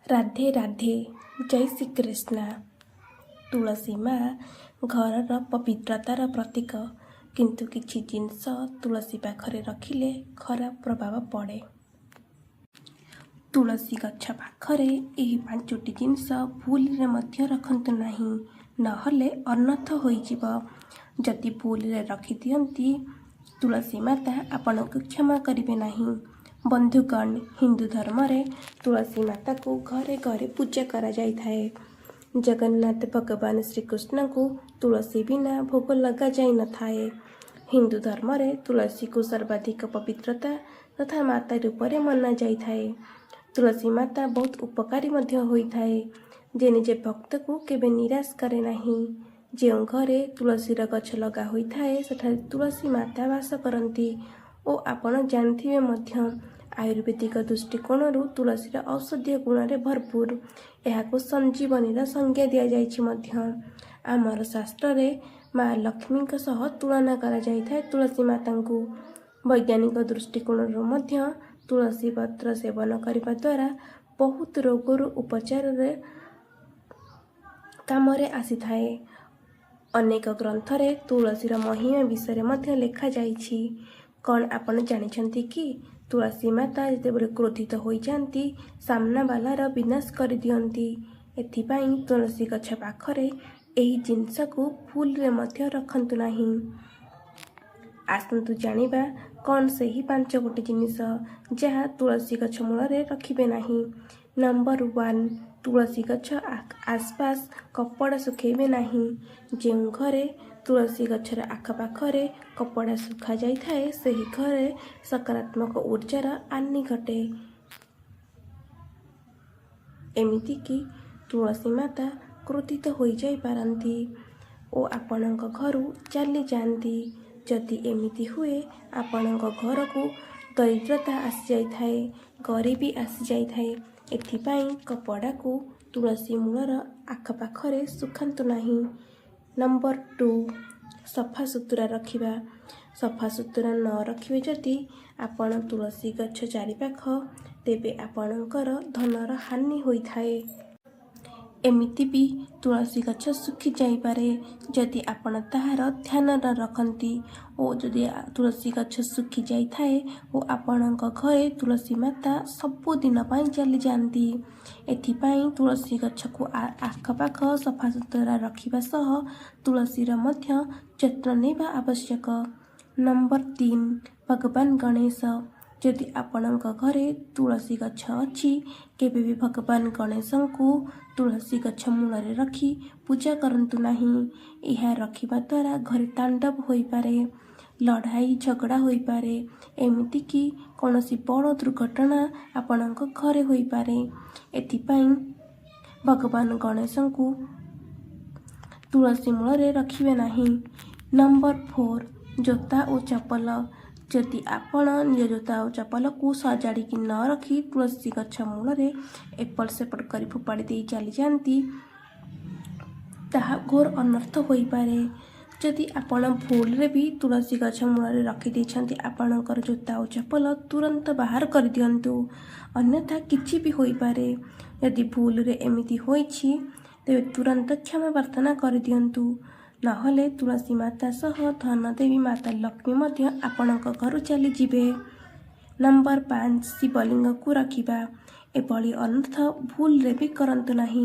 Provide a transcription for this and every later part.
राधे राधे जय श्री कृष्णा। तुलसी माँ घर पवित्रतार प्रतीक, किंतु किछि जिनस तुलसी पाखरे रखिले खराब प्रभाव पड़े। तुलसी गछ पाखरे एही 5टी जिनस भूल रे मध्य रखंतु नाही, नहले अनर्थ होइजिब। जदि भूल रे रखि दियंती तुलसी माता आपनकु क्षमा करिवे नाही। बंधुगण, हिंदू धर्म रे तुलसी माता को घरे घरे पूजा करा जाय थाए। जगन्नाथ भगवान श्रीकृष्ण को तुलसी बिना भोग लगा जाय न थाए। हिंदू धर्म रे तुलसी को सर्वाधिक पवित्रता तथा माता रूप में मना जाय थाए। तुलसी माता बहुत उपकारी मध्य होई थाए, जे निजे भक्त को केबे निराश करे नाही। जो घरे तुलसी गछ लगा होई थाए सेठारे तुलसी माता वास करती। ओ आपण जानथिबे मध्य आयुर्वेदिक दृष्टिकोण तुलसी औषधीय गुण रे भरपूर। यह संजीवनी संज्ञा दि जाइए। आमर शास्त्र रे माँ लक्ष्मी सह तुलना करा जाय थाए तुलसी माता को। वैज्ञानिक दृष्टिकोण तुलसी पत्र सेवन करने द्वारा बहुत रोगर उपचार रे काम रे आसी थाए। अनेक ग्रंथ रे तुलसीर महिमा विषय में लिखा जाइछि। कौन आपण जानिछंती कि तुलसी माता जेतेबेले क्रोधित हो जाती सामना वालार विनाश कर दियंती। एथिपाई तुलसी गछ पाखरे एही जिनस को भूल रे मध्य रखंतु नाही। आसंतु जानिबा कौन से ही 5 गोटी जिनिस जहाँ तुलसी गछ मूल रे रखिबे नाही। नंबर 1, तुलसी गछ आसपास कपड़ा सुखेबे नाही। जो घरे तुलसी गछर आखपाखरे कपड़ा सुखा जाय थाए सही घरे सकारात्मक ऊर्जार आनी घटे। एमिति कि तुलसी माता क्रोधित हो जाय पारंती ओ आपणक घरु चली जाती। जदि एमिति हुए आपणक घर को दरिद्रता आसी जाय थाए, गरीबी आसी जाय थाए। एथिपाई कपड़ा को तुलसी मूलर आखपाखरे सुखांतु नाही। नंबर 2, सफा सुतुरा रखिबा। सफा सुतुरा न रखिबे जदि आपण तुलसी गछ चारिपाख, तेबे आपणकर धनर हानि होई थाए। एमिति भी तुलसी गछ सुखी जाई पारे जदि आपण ताहार ध्यान न रखंती। ओ जदि तुलसी गछ सुखी जाई थाए ओ आपणक घरे तुलसी माता सबु दिन पाई चली जाती। एथिपाई तुलसी गछ को आखपाख सफा सुतरा रखिबा सह तुलसीर मध्य जत्न नेबा आवश्यक। नंबर 3, भगवान गणेश। जदि आपणक घरे तुलसी गछ अछि, केबे भी भगवान गणेश को तुलसी गछ मूल रे रखी पूजा करंतु नाही। यह रखिबा द्वारा घरे तांडव होई पारे, लड़ाई झगड़ा होई पारे। एमिति कि कौनसी बड़ दुर्घटना आपणक घरे होई पारे। एथिपाई भगवान गणेश को तुलसी मूल रे रखिबे नाही। नंबर 4, जोता और चपल। जदि आपण निज जोता और चपल को सजाड़ी की न रखी तुलसी गछ मूल रे एपट सेपट कर फोपाड़ी दे चली जाती, ताहा घोर अनर्थ होई पारे। जदि आपण भूल रे भी तुलसी गछ मूल रे रखि देछंती आपणकर जोता और चपल तुरंत बाहर कर दियंतु, अन्यथा किछि भी होई पारे। यदि भूल रे एमिति होइछि तेबे तुरंत क्षमा प्रार्थना कर दियंतु, नहले तुलसी माता सह धन देवी माता लक्ष्मी मध्य आपणक घर चली जिबे। नंबर 5, शिवलिंग को रखिबा। एभली अनर्थ भूल रे भी करंतु नाही।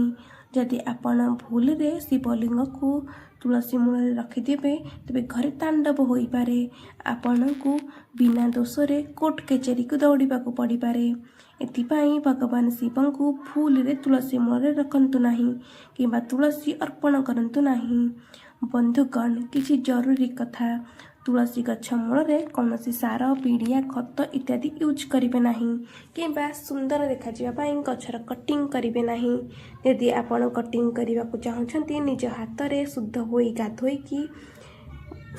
जदि आपण भूल रे शिवलिंग को तुलसी मूल रे रखि देबे तेबे घरे तांडव होई पारे। आपण को बिना दोष रे कोर्ट कचेरी को दौड़िबा को पड़ी पारे। एथिपाई भगवान शिव को भूल रे तुलसी मूल रे रखंतु नाही किंबा तुलसी अर्पण करंतु नाही। बंधुगण, किछि जरूरी कथा, तुलसी गछ मूल रे कौनसी सार पीड़िया खत इत्यादि यूज करिवे नाही किंबा सुंदर देखा जिबा पई गछर कटिंग करिवे नाही। यदि आपण कटिंग करिबा को चाहुछंती निज हाथ रे शुद्ध होई गाधोई की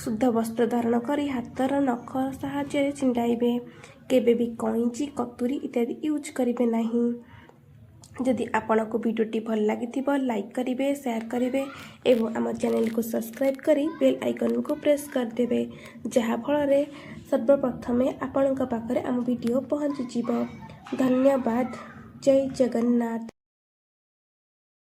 शुद्ध वस्त्र धारण करी हाथर नख साहाय्य चिंडाइबे। केबे भी कईंची कतुरी इत्यादि यूज करिवे नाही। जदि आपको वीडियोटी भल लगी लाइक करेंगे, शेयर करेंगे एवं आम चैनल को सब्सक्राइब करी बेल आइकन को प्रेस करदे, जहाँफल सर्वप्रथमे आपण पाखरे आम वीडियो पहुँची। धन्यवाद। जय जगन्नाथ।